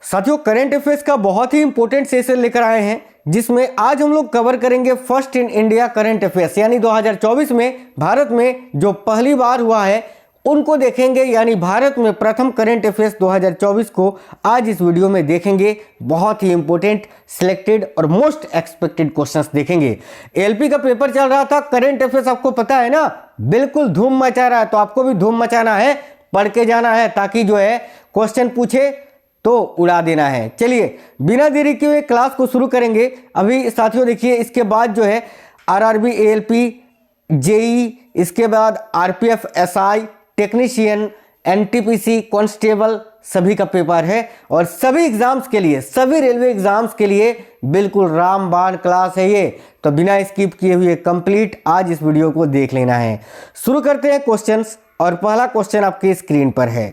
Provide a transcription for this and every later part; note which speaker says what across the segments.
Speaker 1: साथियों, current affairs का बहुत ही इंपॉर्टेंट सेशन लेकर आए हैं जिसमें आज हम लोग कवर करेंगे first in India current affairs, यानी 2024 में भारत में जो पहली बार हुआ है उनको देखेंगे, यानी भारत में प्रथम करंट अफेयर्स 2024 को आज इस वीडियो में देखेंगे। बहुत ही इंपॉर्टेंट, सिलेक्टेड और मोस्ट एक्सपेक्टेड क्वेश्चंस देखेंगे। एलपी का पेपर चल रहा था, करंट अफेयर्स आपको पता है ना, बिल्कुल धूम मचा रहा है, तो आपको भी धूम मचाना है, पढ़ के जाना है ताकि जो है क्वेश्चन पूछे तो उड़ा देना है। चलिए बिना देरी के हुए क्लास को शुरू करेंगे। अभी साथियों देखिए, इसके बाद जो है आरआरबी, एएलपी, जेई, इसके बाद RPF, SI, technician, NTPC, constable सभी का पेपर है और सभी एग्जाम्स के लिए, सभी रेलवे एग्जाम्स के लिए बिल्कुल रामबाण क्लास है ये। तो बिना स्किप किए हुए कंप्लीट आज इस वीडियो को देख लेना है। शुरू करते हैं क्वेश्चंस और पहला क्वेश्चन आपकी स्क्रीन पर है।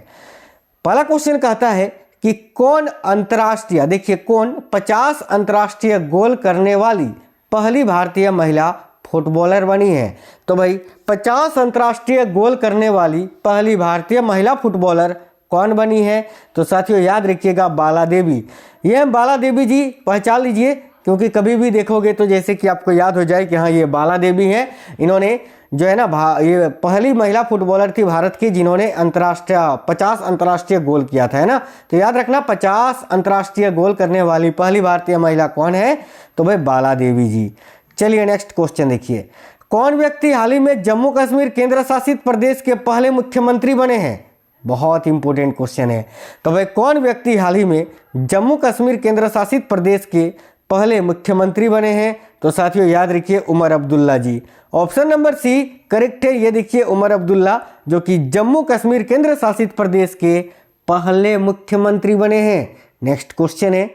Speaker 1: पहला क्वेश्चन कहता है कि कौन अंतर्राष्ट्रीय, देखिए कौन 50 अंतर्राष्ट्रीय गोल करने वाली पहली भारतीय महिला फुटबॉलर बनी है। तो भाई 50 अंतर्राष्ट्रीय गोल करने वाली पहली भारतीय महिला फुटबॉलर कौन बनी है? तो साथियों याद रखिएगा, बाला देवी। ये बाला देवी जी पहचान लीजिए, क्योंकि कभी भी देखोगे तो जैसे कि आपको याद हो जाए कि हाँ ये बाला देवी हैं। इन्होंने जो है ना ये पहली महिला फुटबॉलर थी भारत की जिन्होंने 50 अंतर्राष्ट्रीय गोल किया था, है ना। तो याद रखना 50 अंतर्राष्ट्रीय गोल करने वाली पहली भारतीय महिला कौन है? तो भाई बाला देवी जी। चलिए नेक्स्ट क्वेश्चन देखिए, कौन व्यक्ति हाल ही में जम्मू कश्मीर केंद्र शासित प्रदेश के पहले मुख्यमंत्री बने हैं? बहुत इंपॉर्टेंट क्वेश्चन है। तो भाई कौन व्यक्ति हाल ही में जम्मू कश्मीर केंद्र शासित प्रदेश के पहले मुख्यमंत्री बने हैं? तो साथियों याद रखिए, उमर अब्दुल्ला जी। ऑप्शन नंबर सी करेक्ट है। ये देखिए उमर अब्दुल्ला जो कि जम्मू कश्मीर केंद्र शासित प्रदेश के पहले मुख्यमंत्री बने हैं। नेक्स्ट क्वेश्चन है,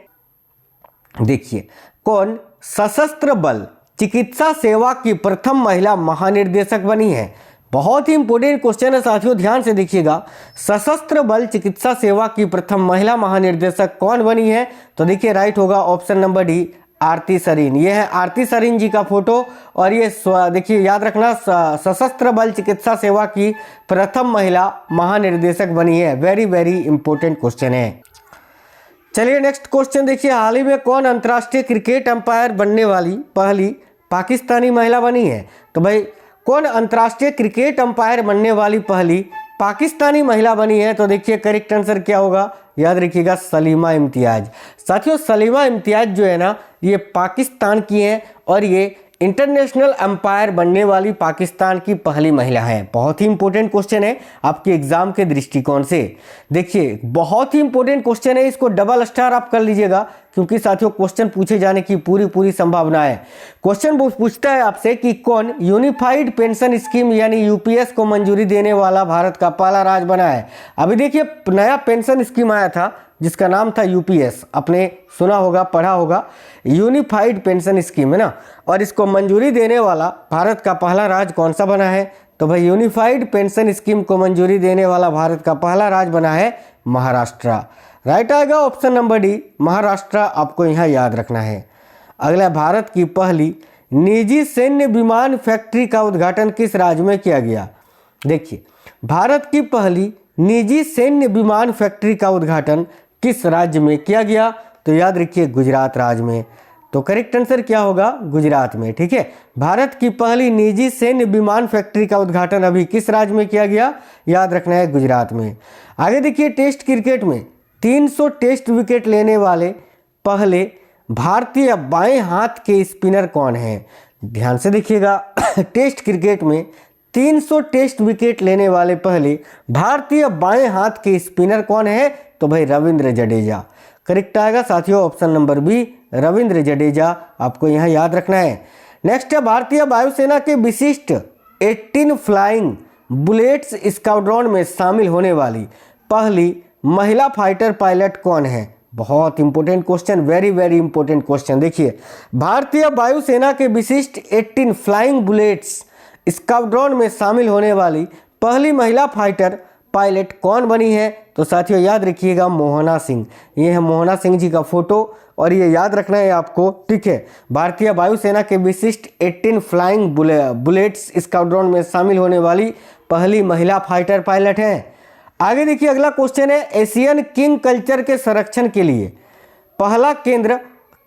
Speaker 1: देखिए कौन सशस्त्र बल चिकित्सा सेवा की प्रथम महिला महानिर्देशक बनी है? बहुत ही इंपॉर्टेंट क्वेश्चन है साथियों, ध्यान से देखिएगा। सशस्त्र बल चिकित्सा सेवा की प्रथम महिला महानिर्देशक कौन बनी है? तो देखिए राइट होगा ऑप्शन नंबर डी, आरती सरीन। ये है आरती सरीन जी का फोटो और ये देखिए याद रखना, सशस्त्र बल चिकित्सा सेवा की प्रथम महिला महानिर्देशक बनी है। वेरी वेरी इंपॉर्टेंट क्वेश्चन है। चलिए नेक्स्ट क्वेश्चन देखिए, हाल ही में कौन अंतर्राष्ट्रीय क्रिकेट अंपायर बनने वाली पहली पाकिस्तानी महिला बनी है? तो भाई कौन अंतर्राष्ट्रीय क्रिकेट अंपायर बनने वाली पहली पाकिस्तानी महिला बनी है? तो देखिए करेक्ट आंसर क्या होगा, याद रखिएगा सलीमा इम्तियाज। साथियों सलीमा इम्तियाज जो है ना, ये पाकिस्तान की हैं और ये इंटरनेशनल अंपायर बनने वाली पाकिस्तान की पहली महिला है। बहुत ही इंपॉर्टेंट क्वेश्चन है आपके एग्जाम के दृष्टिकोण से। देखिए बहुत ही इंपॉर्टेंट क्वेश्चन है, इसको डबल स्टार आप कर लीजिएगा क्योंकि साथियों क्वेश्चन पूछे जाने की पूरी संभावना है। क्वेश्चन पूछता है आपसे कि कौन यूनिफाइड पेंशन स्कीम यानी यूपीएस को मंजूरी देने वाला भारत का पहला राज्य बना है? अभी देखिए नया पेंशन स्कीम आया था जिसका नाम था यूपीएस, आपने सुना होगा, पढ़ा होगा, यूनिफाइड पेंशन स्कीम है ना। और इसको मंजूरी देने वाला भारत का पहला राज्य कौन सा बना है? तो भाई यूनिफाइड पेंशन स्कीम को मंजूरी देने वाला भारत का पहला राज्य बना है महाराष्ट्र। राइट आएगा ऑप्शन नंबर डी, महाराष्ट्र आपको यहाँ याद रखना है। अगला, भारत की पहली निजी सैन्य विमान फैक्ट्री का उद्घाटन किस राज्य में किया गया? देखिए भारत की पहली निजी सैन्य विमान फैक्ट्री का उद्घाटन किस राज्य में किया गया? तो याद रखिए गुजरात राज्य में। तो करेक्ट आंसर क्या होगा? गुजरात में। ठीक है, भारत की पहली निजी सैन्य विमान फैक्ट्री का उद्घाटन अभी किस राज्य में किया गया? याद रखना है गुजरात में। आगे देखिए, टेस्ट क्रिकेट में 300 टेस्ट विकेट लेने वाले पहले भारतीय बाएं हाथ के स्पिनर कौन हैं? ध्यान से देखिएगा टेस्ट क्रिकेट में 300 टेस्ट विकेट लेने वाले पहले भारतीय बाएं हाथ के स्पिनर कौन है? तो भाई रविंद्र जडेजा। करेक्ट आएगा साथियों option number B, Ravindra Jadeja आपको यहाँ याद रखना है। नेक्स्ट है, भारतीय वायुसेना के विशिष्ट 18 फ्लाइंग बुलेट्स स्क्वाड्रन में शामिल होने वाली पहली महिला फाइटर पायलट कौन है? बहुत important question, very very important question. देखिए भारतीय वायुसेना के विशिष्ट 18 फ्लाइंग बुलेट्स स्क्वाड्रन में शामिल होने वाली पहली महिला फाइटर पायलट कौन बनी है? तो साथियों याद रखिएगा मोहना सिंह। ये है मोहना सिंह जी का फोटो और ये याद रखना है आपको। ठीक है, भारतीय वायुसेना के विशिष्ट 18 फ्लाइंग बुलेट्स स्क्वाड्रन में शामिल होने वाली पहली महिला फाइटर पायलट हैं। आगे देखिए अगला क्वेश्चन है, एशियन किंग कल्चर के संरक्षण के लिए पहला केंद्र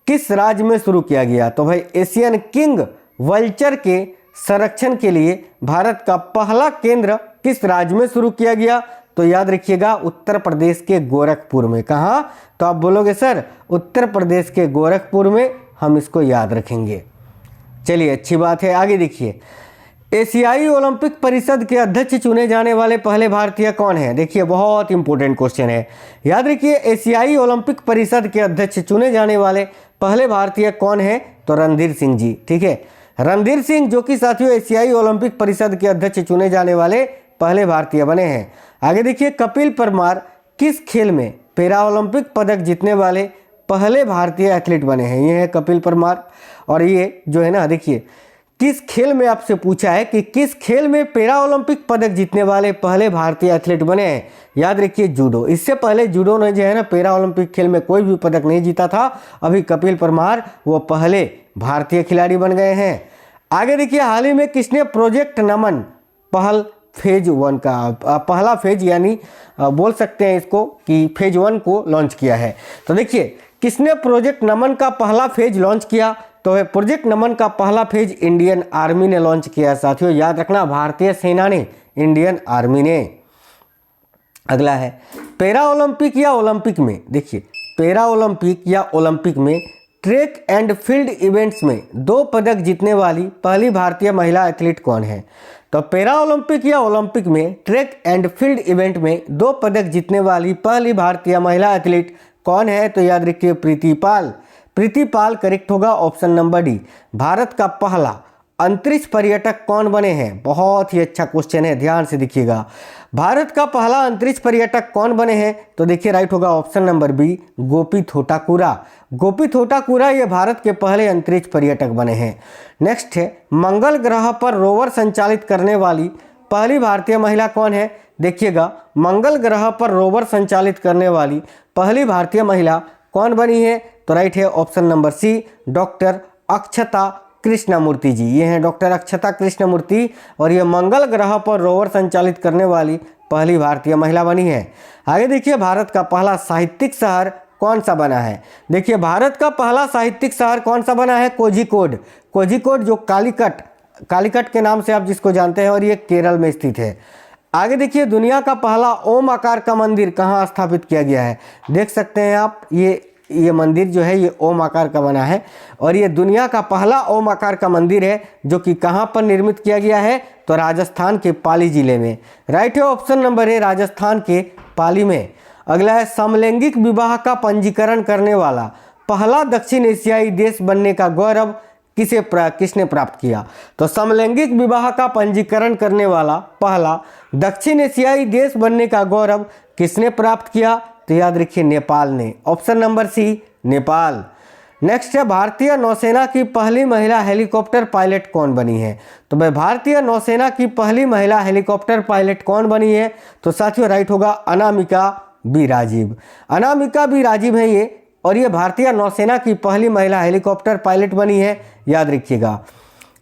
Speaker 1: किस राज्य में शुरू किया गया? तो भाई एशियन किंग वल्चर के संरक्षण के लिए भारत का पहला केंद्र किस राज्य में शुरू किया गया? तो याद रखिएगा उत्तर प्रदेश के गोरखपुर में। कहाँ? तो आप बोलोगे सर उत्तर प्रदेश के गोरखपुर में, हम इसको याद रखेंगे। चलिए अच्छी बात है। आगे देखिए, एशियाई ओलंपिक परिषद के अध्यक्ष चुने जाने वाले पहले भारतीय कौन है? देखिए बहुत इंपॉर्टेंट क्वेश्चन है, याद रखिए एशियाई ओलंपिक परिषद के अध्यक्ष चुने जाने वाले पहले भारतीय कौन है? तो रणधीर सिंह जी। ठीक है, रणधीर सिंह जो कि साथियों एशियाई ओलंपिक परिषद के अध्यक्ष चुने जाने वाले पहले भारतीय बने हैं। आगे देखिए, कपिल परमार किस खेल में पैरा ओलंपिक पदक जीतने वाले पहले भारतीय एथलीट बने हैं? ये है कपिल परमार। और ये जो है ना, देखिए किस खेल में आपसे पूछा है कि किस खेल में पैरा ओलंपिक पदक जीतने वाले पहले भारतीय एथलीट बने हैं? याद रखिए जूडो। इससे पहले जूडो ने जो है ना पैरा ओलंपिक खेल में कोई भी पदक नहीं जीता था। अभी कपिल परमार वो पहले भारतीय खिलाड़ी बन गए हैं। आगे देखिए, हाल ही में किसने प्रोजेक्ट नमन पहल फेज 1 का पहला फेज यानी बोल सकते हैं इसको कि फेज 1 को लॉन्च किया है? तो देखिए किसने प्रोजेक्ट नमन का पहला फेज लॉन्च किया? तो प्रोजेक्ट नमन का पहला फेज इंडियन आर्मी ने लॉन्च किया। साथियों याद रखना, भारतीय सेना ने, इंडियन आर्मी ने। अगला है, पैरा ओलंपिक या ओलंपिक में, देखिए पैरा ओलंपिक या ओलंपिक में ट्रैक एंड फील्ड इवेंट्स में 2 पदक जीतने वाली पहली भारतीय महिला एथलीट कौन है? तो पैरा ओलंपिक या ओलंपिक में ट्रैक एंड फील्ड इवेंट में 2 पदक जीतने वाली पहली भारतीय महिला एथलीट कौन है? तो याद रखिए प्रीति पाल। प्रीति पाल करेक्ट होगा, ऑप्शन नंबर डी। भारत का पहला अंतरिक्ष पर्यटक कौन बने हैं? बहुत ही अच्छा क्वेश्चन है, ध्यान से देखिएगा। भारत का पहला अंतरिक्ष पर्यटक कौन बने हैं? तो देखिए राइट होगा ऑप्शन नंबर बी, गोपी थोटाकुरा। गोपी थोटाकुरा ये भारत के पहले अंतरिक्ष पर्यटक बने हैं। नेक्स्ट है, मंगल ग्रह पर रोवर संचालित करने वाली पहली भारतीय महिला कौन है? देखिएगा मंगल ग्रह पर रोवर संचालित करने वाली पहली भारतीय महिला कौन बनी है? तो राइट है ऑप्शन नंबर सी, डॉक्टर अक्षता कृष्णमूर्ति जी। ये हैं डॉक्टर अक्षता कृष्णमूर्ति और ये मंगल ग्रह पर रोवर संचालित करने वाली पहली भारतीय महिला बनी है। आगे देखिए, भारत का पहला साहित्यिक शहर कौन सा बना है? देखिए भारत का पहला साहित्यिक शहर कौन सा बना है? कोझिकोड। कोझिकोड जो कालीकट के नाम से आप जिसको जानते हैं, और ये केरल में स्थित है। आगे देखिए, दुनिया का पहला ओम आकार का मंदिर कहाँ स्थापित किया गया है? देख सकते हैं आप, ये मंदिर जो है ये ओम आकार का बना है और ये दुनिया का पहला ओम आकार का मंदिर है जो कि कहाँ पर निर्मित किया गया है? तो राजस्थान के पाली जिले में। राइट है ऑप्शन नंबर ए, राजस्थान के पाली में। अगला है, समलैंगिक विवाह का पंजीकरण करने वाला पहला दक्षिण एशियाई देश बनने का गौरव किसने प्राप्त किया? तो समलैंगिक विवाह का पंजीकरण करने वाला पहला दक्षिण एशियाई देश बनने का गौरव किसने प्राप्त किया? तो याद रखिए नेपाल ने, option number C, Nepal. Next है, भारतीय नौसेना की पहली महिला हेलीकॉप्टर पायलट कौन बनी है? तो भाई भारतीय नौसेना की पहली महिला हेलीकॉप्टर पायलट कौन बनी है? तो साथियों राइट होगा अनामिका बी राजीव। अनामिका बी राजीव है ये, और ये भारतीय नौसेना की पहली महिला हेलीकॉप्टर पायलट बनी है। याद रखिएगा,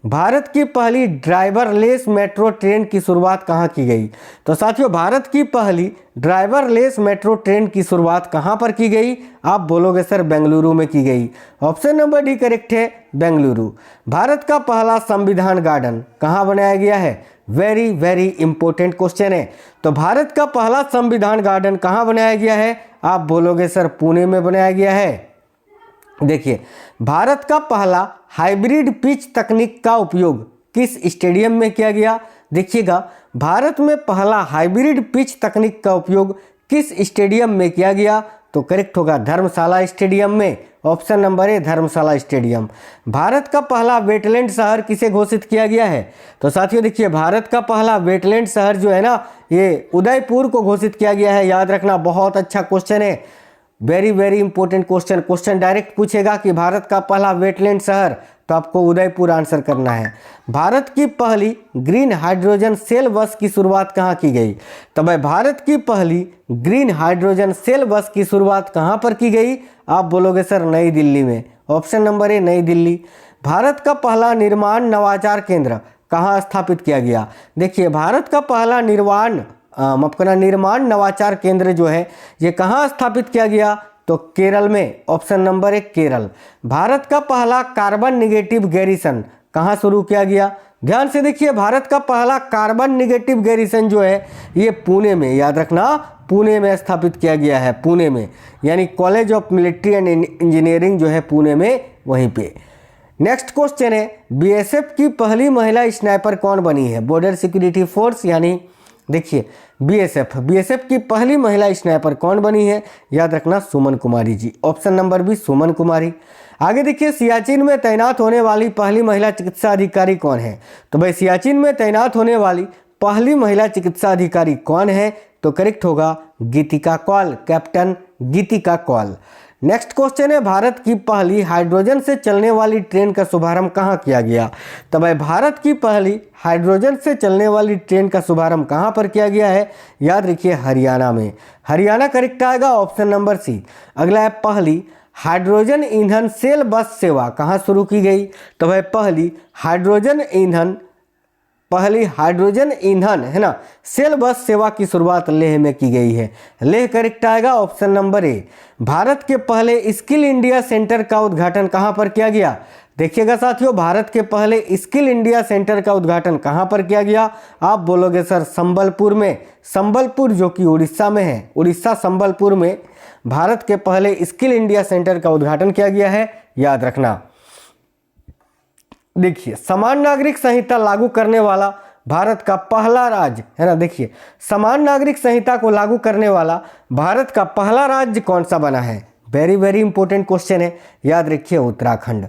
Speaker 1: भारत की पहली ड्राइवरलेस मेट्रो ट्रेन की शुरुआत कहाँ की गई? तो साथियों भारत की पहली ड्राइवरलेस मेट्रो ट्रेन की शुरुआत कहाँ पर की गई? आप बोलोगे सर बेंगलुरु में की गई। ऑप्शन नंबर डी करेक्ट है, बेंगलुरु। भारत का पहला संविधान गार्डन कहाँ बनाया गया है? वेरी वेरी इंपॉर्टेंट क्वेश्चन है। तो भारत का पहला संविधान गार्डन कहाँ बनाया गया है? आप बोलोगे सर पुणे में बनाया गया है। देखिए, भारत का पहला हाइब्रिड पिच तकनीक का उपयोग किस स्टेडियम में किया गया? देखिएगा, भारत में पहला हाइब्रिड पिच तकनीक का उपयोग किस स्टेडियम में किया गया? तो करेक्ट होगा धर्मशाला स्टेडियम में, option number A, Dharamshala stadium. Bharat का पहला वेटलैंड शहर किसे घोषित किया गया है? तो साथियों देखिए, भारत का पहला वेटलैंड शहर जो है ना, ये उदयपुर को घोषित किया गया है। याद रखना, बहुत अच्छा क्वेश्चन है, very very important question direct पूछेगा कि भारत का पहला वेटलैंड शहर, तो आपको उदयपुर आंसर करना है। भारत की पहली ग्रीन हाइड्रोजन सेल बस की शुरुआत कहाँ की गई? तो भाई भारत की पहली ग्रीन हाइड्रोजन सेल बस की शुरुआत कहाँ पर की गई? आप बोलोगे सर नई दिल्ली में, ऑप्शन नंबर ए, नई दिल्ली। भारत का पहला निर्माण नवाचार केंद्र कहाँ स्थापित किया गया? देखिए, भारत का पहला निर्माण माफ करना निर्माण नवाचार केंद्र जो है ये कहाँ स्थापित किया गया, तो केरल में। Option number 1 Kerala. भारत का पहला कार्बन निगेटिव गैरिसन कहाँ शुरू किया गया, ध्यान से देखिए, भारत का पहला कार्बन निगेटिव गैरिसन जो है ये पुणे में, याद रखना पुणे में स्थापित किया गया है, पुणे में, यानी college of military and engineering जो है पुणे में, वहीं पे। नेक्स्ट क्वेश्चन है, बीएसएफ की पहली महिला स्नाइपर कौन बनी है, बॉर्डर सिक्योरिटी फोर्स, यानी देखिए बीएसएफ की पहली महिला स्नाइपर कौन बनी है, याद रखना सुमन Kumari ji. Option number B सुमन कुमारी। आगे देखिए, सियाचिन में तैनात होने वाली पहली महिला चिकित्सा अधिकारी कौन है, तो भाई सियाचिन में तैनात होने वाली पहली महिला चिकित्सा अधिकारी कौन है, तो करेक्ट होगा गीतिका कौल, कैप्टन गीतिका कौल। नेक्स्ट क्वेश्चन है, भारत की पहली हाइड्रोजन से चलने वाली ट्रेन का शुभारंभ कहाँ किया गया, तो भाई भारत की पहली हाइड्रोजन से चलने वाली ट्रेन का शुभारंभ कहाँ पर किया गया है, याद रखिए हरियाणा में। हरियाणा करेक्ट आएगा, ऑप्शन नंबर सी। अगला है, पहली हाइड्रोजन ईंधन सेल बस सेवा कहाँ शुरू की गई, तो भाई पहली हाइड्रोजन ईंधन है ना सेल बस सेवा की शुरुआत लेह में की गई है। लेह करेक्ट आएगा, ऑप्शन नंबर ए। भारत के पहले स्किल इंडिया सेंटर का उद्घाटन कहां पर किया गया, देखिएगा साथियों, भारत के पहले स्किल इंडिया सेंटर का उद्घाटन कहां पर किया गया, आप बोलोगे सर संबलपुर में, संबलपुर जो कि उड़ीसा में है, उड़ीसा संबलपुर में भारत के पहले स्किल इंडिया सेंटर का उद्घाटन किया गया है, याद रखना। देखिए, समान नागरिक संहिता लागू करने वाला भारत का पहला राज्य है ना, देखिए समान नागरिक संहिता को लागू करने वाला भारत का पहला राज्य कौन सा बना है, वेरी वेरी इंपॉर्टेंट क्वेश्चन है, याद रखिए उत्तराखंड।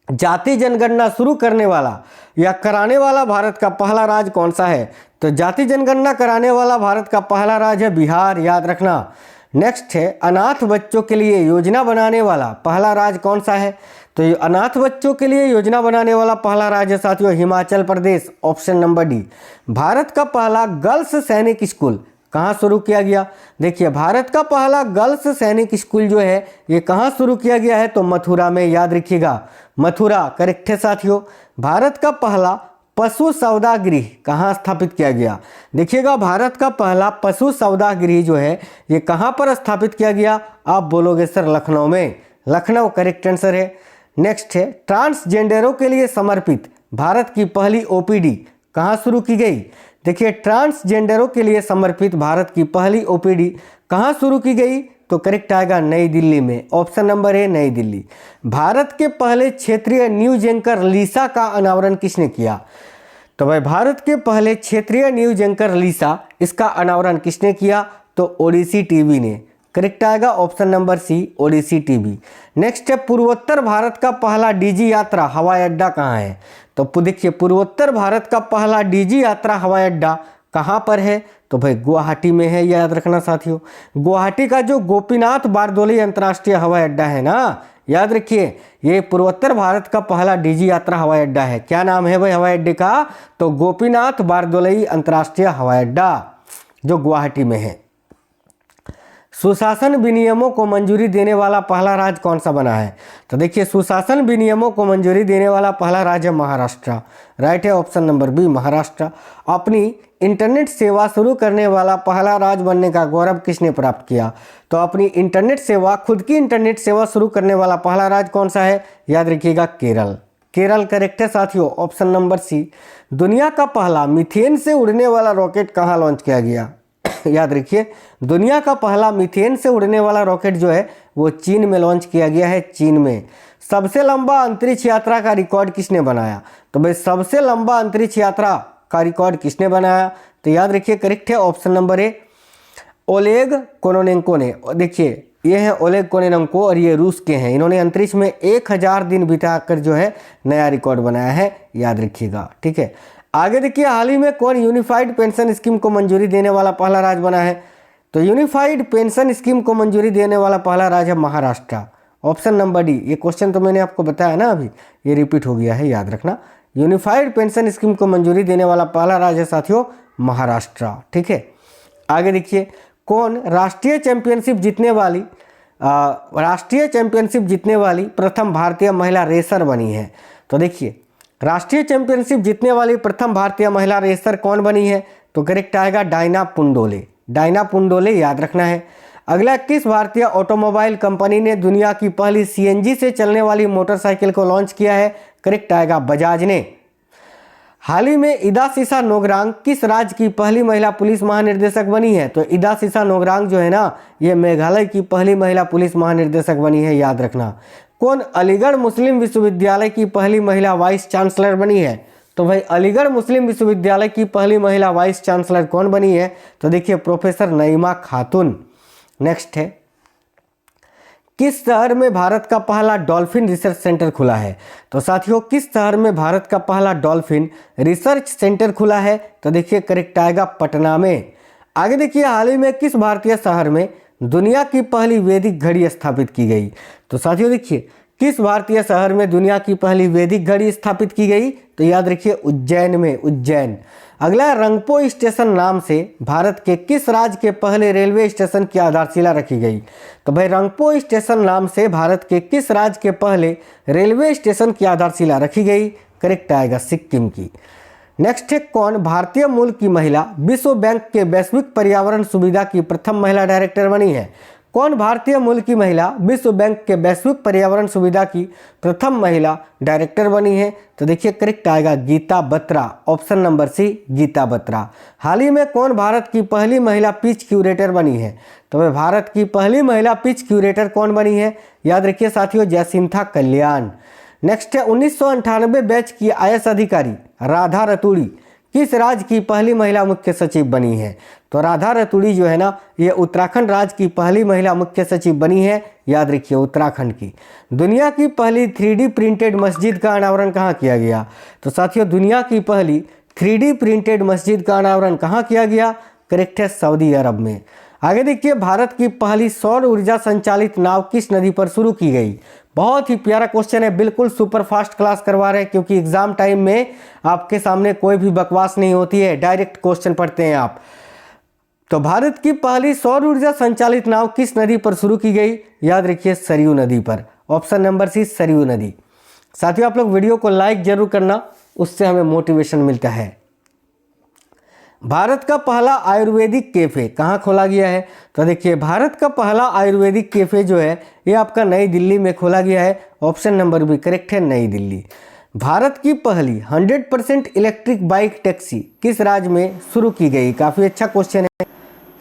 Speaker 1: जाति जनगणना शुरू करने वाला या कराने वाला भारत का पहला राज्य कौन सा है, तो जाति जनगणना कराने वाला भारत का पहला राज्य है बिहार, याद रखना। नेक्स्ट है, अनाथ बच्चों के लिए योजना बनाने वाला पहला राज्य कौन सा है, तो ये अनाथ बच्चों के लिए योजना बनाने वाला पहला राज्य साथियों Himachal Pradesh, option number D. Bharat का पहला गर्ल्स सैनिक स्कूल कहाँ शुरू किया गया, देखिए भारत का पहला गर्ल्स सैनिक स्कूल जो है ये कहाँ शुरू किया गया है, तो मथुरा में, याद रखिएगा मथुरा करेक्ट है साथियों। भारत का पहला पशु सौदा गृह कहाँ स्थापित किया गया, देखिएगा भारत का पहला पशु सौदा गृह जो है ये कहाँ पर स्थापित किया गया, आप बोलोगे सर लखनऊ में, लखनऊ करेक्ट आंसर है। नेक्स्ट है, ट्रांसजेंडरों के लिए समर्पित भारत की पहली ओपीडी कहाँ शुरू की गई, देखिए ट्रांसजेंडरों के लिए समर्पित भारत की पहली ओपीडी कहाँ शुरू की गई, तो करेक्ट आएगा नई दिल्ली में, ऑप्शन नंबर ए नई दिल्ली। भारत के पहले क्षेत्रीय न्यूज एंकर लीसा का अनावरण किसने किया, तो भाई भारत के पहले क्षेत्रीय न्यूज एंकर लीसा, इसका अनावरण किसने किया, तो ओडिसी टीवी ने, करेक्ट आएगा option number C Odisha TV. Next है, पूर्वोत्तर भारत का पहला डीजी यात्रा हवाई अड्डा कहाँ है, तो देखिए पूर्वोत्तर भारत का पहला डीजी यात्रा हवाई अड्डा कहाँ पर है, तो भाई गुवाहाटी में है, याद रखना साथियों। गुवाहाटी का जो गोपीनाथ बारदोली अंतर्राष्ट्रीय हवाई अड्डा है ना, याद रखिए ये पूर्वोत्तर भारत का पहला डीजी यात्रा हवाई अड्डा है। क्या नाम है भाई हवाई अड्डे का, तो गोपीनाथ बारदोली अंतर्राष्ट्रीय हवाई अड्डा जो गुवाहाटी में है। सुशासन विनियमों को मंजूरी देने वाला पहला राज्य कौन सा बना है, तो देखिए सुशासन विनियमों को मंजूरी देने वाला पहला राज्य महाराष्ट्र, राइट है ऑप्शन नंबर बी महाराष्ट्र। अपनी इंटरनेट सेवा शुरू करने वाला पहला राज्य बनने का गौरव किसने प्राप्त किया, तो अपनी इंटरनेट सेवा, खुद की इंटरनेट सेवा शुरू करने वाला पहला राज्य कौन सा है, याद रखिएगा केरल, केरल करेक्ट है साथियों, ऑप्शन नंबर सी। दुनिया का पहला मीथेन से उड़ने वाला रॉकेट कहाँ लॉन्च किया गया, याद रखिए दुनिया का पहला मीथेन से उड़ने वाला रॉकेट जो है वो चीन में लॉन्च किया गया है, चीन में। सबसे लंबा अंतरिक्ष यात्रा का रिकॉर्ड किसने बनाया, तो भाई सबसे लंबा अंतरिक्ष यात्रा का रिकॉर्ड किसने बनाया, तो याद रखिए करेक्ट है option number A Oleg Kononenko ने। देखिए ये है ओलेग कोनोनेंको और ये रूस के हैं, इन्होंने अंतरिक्ष में 1000 दिन बिताकर जो है नया रिकॉर्ड बनाया है, याद रखिएगा, ठीक है। आगे देखिए, हाल ही में कौन यूनिफाइड पेंशन स्कीम को मंजूरी देने वाला पहला राज्य बना है, तो यूनिफाइड पेंशन स्कीम को मंजूरी देने वाला पहला राज्य है महाराष्ट्र, ऑप्शन नंबर डी। ये क्वेश्चन तो मैंने आपको बताया ना अभी, ये रिपीट हो गया है, याद रखना। यूनिफाइड पेंशन स्कीम को मंजूरी देने वाला पहला राज्य साथियों महाराष्ट्र, ठीक है। आगे देखिए, कौन राष्ट्रीय चैंपियनशिप जीतने वाली प्रथम भारतीय महिला रेसर बनी है, तो देखिए राष्ट्रीय चैंपियनशिप जीतने वाली प्रथम भारतीय महिला रेसर कौन बनी है, तो करेक्ट आएगा डायना पुंडोले। डायना पुंडोले याद रखना है। अगला, किस भारतीय ऑटोमोबाइल कंपनी ने दुनिया की पहली सीएनजी से चलने वाली मोटरसाइकिल को लॉन्च किया है? करेक्ट आएगा बजाज ने। हाल ही में इदासिसा नोगरांग किस राज्य की पहली महिला पुलिस महानिर्देशक बनी है? तो इदासिसा नोगरांग जो है ना, ये मेघालय की पहली महिला पुलिस महानिर्देशक बनी है, याद रखना। कौन अलीगढ़ मुस्लिम विश्वविद्यालय की पहली महिला वाइस चांसलर बनी है? तो भाई अलीगढ़ मुस्लिम विश्वविद्यालय की पहली महिला वाइस चांसलर कौन बनी है? तो देखिए प्रोफेसर नईमा खातून। नेक्स्ट है, किस शहर में भारत का पहला डॉल्फिन रिसर्च सेंटर खुला है? तो साथियों, किस शहर में भारत का पहला डॉल्फिन रिसर्च सेंटर खुला है? तो देखिए करेक्ट आएगा पटना में। आगे देखिए, हाल ही में किस भारतीय शहर में दुनिया की पहली वैदिक घड़ी स्थापित की गई? तो साथियों देखिए, किस भारतीय शहर में दुनिया की पहली वैदिक घड़ी स्थापित की गई? तो याद रखिए उज्जैन में, उज्जैन। अगला, रंगपो स्टेशन नाम से भारत के किस राज्य के पहले रेलवे स्टेशन की आधारशिला रखी गई? तो भाई रंगपो स्टेशन नाम से भारत के किस राज्य के पहले रेलवे स्टेशन की आधारशिला रखी गई? करेक्ट आएगा सिक्किम की। नेक्स्ट है, कौन भारतीय मूल की महिला विश्व बैंक के वैश्विक पर्यावरण सुविधा की प्रथम महिला डायरेक्टर बनी है? कौन भारतीय मूल की महिला विश्व बैंक के वैश्विक पर्यावरण सुविधा की प्रथम महिला डायरेक्टर बनी है? तो देखिए करेक्ट आएगा Geeta Batra, option number C Geeta Batra. हाल ही में कौन भारत की पहली महिला पिच क्यूरेटर बनी है? तो वह भारत की पहली महिला पिच क्यूरेटर कौन बनी है? याद रखिए साथियों, जयसिंथा कल्याण। नेक्स्ट है, 1998 बैच की आईएएस अधिकारी राधा रतूड़ी किस राज्य की पहली महिला मुख्य सचिव बनी है? तो राधा रतूड़ी जो है ना, ये उत्तराखंड राज्य की पहली महिला मुख्य सचिव बनी है, याद रखिए उत्तराखंड की। दुनिया की पहली 3D प्रिंटेड मस्जिद का अनावरण कहाँ किया गया? तो साथियों, दुनिया की पहली 3D प्रिंटेड मस्जिद का अनावरण कहाँ किया गया? करेक्ट है सऊदी अरब में। आगे देखिए, भारत की पहली सौर ऊर्जा संचालित नाव किस नदी पर शुरू की गई? बहुत ही प्यारा क्वेश्चन है, बिल्कुल सुपर फास्ट क्लास करवा रहे हैं क्योंकि एग्जाम टाइम में आपके सामने कोई भी बकवास नहीं होती है, डायरेक्ट क्वेश्चन पढ़ते हैं आप। तो भारत की पहली सौर ऊर्जा संचालित नाव किस नदी पर शुरू की गई? याद रखिए सरयू नदी पर, ऑप्शन नंबर सी सरयू नदी। साथियों, आप लोग वीडियो को लाइक जरूर करना, उससे हमें मोटिवेशन मिलता है। भारत का पहला आयुर्वेदिक कैफे कहाँ खोला गया है? तो देखिए, भारत का पहला आयुर्वेदिक कैफे जो है ये आपका नई दिल्ली में खोला गया है, ऑप्शन नंबर बी करेक्ट है नई दिल्ली। भारत की पहली 100% इलेक्ट्रिक बाइक टैक्सी किस राज्य में शुरू की गई? काफ़ी अच्छा क्वेश्चन है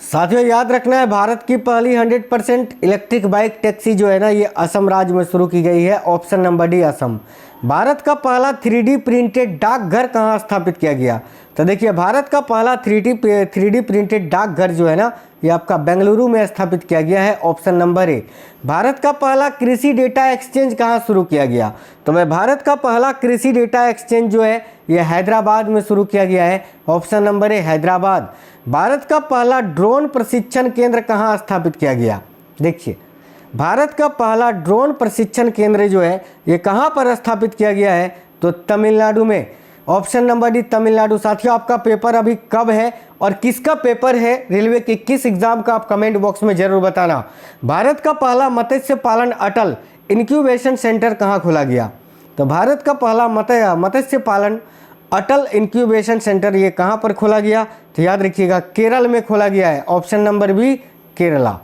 Speaker 1: साथियों, याद रखना है, भारत की पहली 100% इलेक्ट्रिक बाइक टैक्सी जो है ना, ये असम राज्य में शुरू की गई है, option number D Assam. Bharat का पहला 3D प्रिंटेड डाकघर कहाँ स्थापित किया गया? तो देखिए, भारत का पहला 3D प्रिंटेड डाकघर जो है ना, ये आपका बेंगलुरु में स्थापित किया गया है, ऑप्शन नंबर ए। भारत का पहला कृषि डेटा एक्सचेंज कहाँ शुरू किया गया? तो मैं भारत का पहला कृषि डेटा एक्सचेंज जो है ये हैदराबाद में शुरू किया गया है, option number A Hyderabad. Bharat का पहला ड्रोन प्रशिक्षण केंद्र कहाँ स्थापित किया गया? देखिए, भारत का पहला ड्रोन प्रशिक्षण केंद्र जो है ये कहाँ पर स्थापित किया गया है? तो तमिलनाडु में, ऑप्शन नंबर डी तमिलनाडु। साथियों, आपका पेपर अभी कब है और किसका पेपर है, रेलवे के किस एग्जाम का, आप कमेंट बॉक्स में जरूर बताना। भारत का पहला मत्स्य पालन अटल इंक्यूबेशन सेंटर कहाँ खोला गया? तो भारत का पहला मत्स्य पालन अटल इंक्यूबेशन सेंटर ये कहाँ पर खोला गया? तो याद रखिएगा केरल में खोला गया है, option number B Kerala.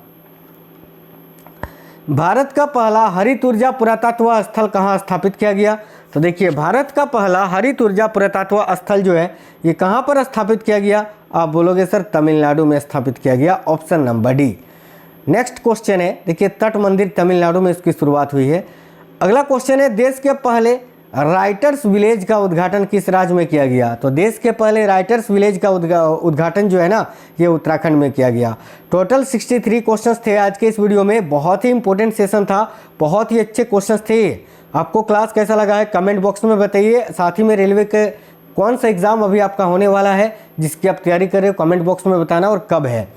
Speaker 1: Bharat का पहला हरित ऊर्जा पुरातत्व स्थल कहाँ स्थापित किया गया? तो देखिए, भारत का पहला हरित ऊर्जा पुरातत्व स्थल जो है ये कहाँ पर स्थापित किया गया? आप बोलोगे सर तमिलनाडु में स्थापित किया गया, option number D. Next question है, देखिए तट मंदिर तमिलनाडु में इसकी शुरुआत हुई है। अगला क्वेश्चन है, देश के पहले राइटर्स विलेज का उद्घाटन किस राज्य में किया गया? तो देश के पहले राइटर्स विलेज का उद्घाटन जो है ना, ये उत्तराखंड में किया गया। टोटल 63 क्वेश्चंस थे आज के इस वीडियो में, बहुत ही इंपॉर्टेंट सेशन था, बहुत ही अच्छे क्वेश्चंस थे। आपको क्लास कैसा लगा है कमेंट बॉक्स में बताइए। साथ ही में रेलवे के कौन सा एग्जाम अभी आपका होने वाला है जिसकी आप तैयारी कर रहे हो, कमेंट बॉक्स में बताना और कब है।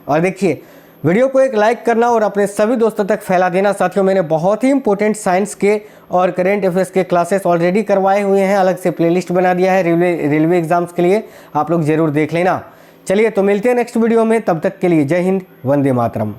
Speaker 1: और देखिए, वीडियो को एक लाइक करना और अपने सभी दोस्तों तक फैला देना। साथियों, मैंने बहुत ही इंपॉर्टेंट साइंस के और करेंट अफेयर्स के क्लासेस ऑलरेडी करवाए हुए हैं, अलग से प्लेलिस्ट बना दिया है रेलवे एग्जाम्स के लिए, आप लोग जरूर देख लेना। चलिए, तो मिलते हैं नेक्स्ट वीडियो में, तब तक के लिए जय हिंद, वंदे मातरम।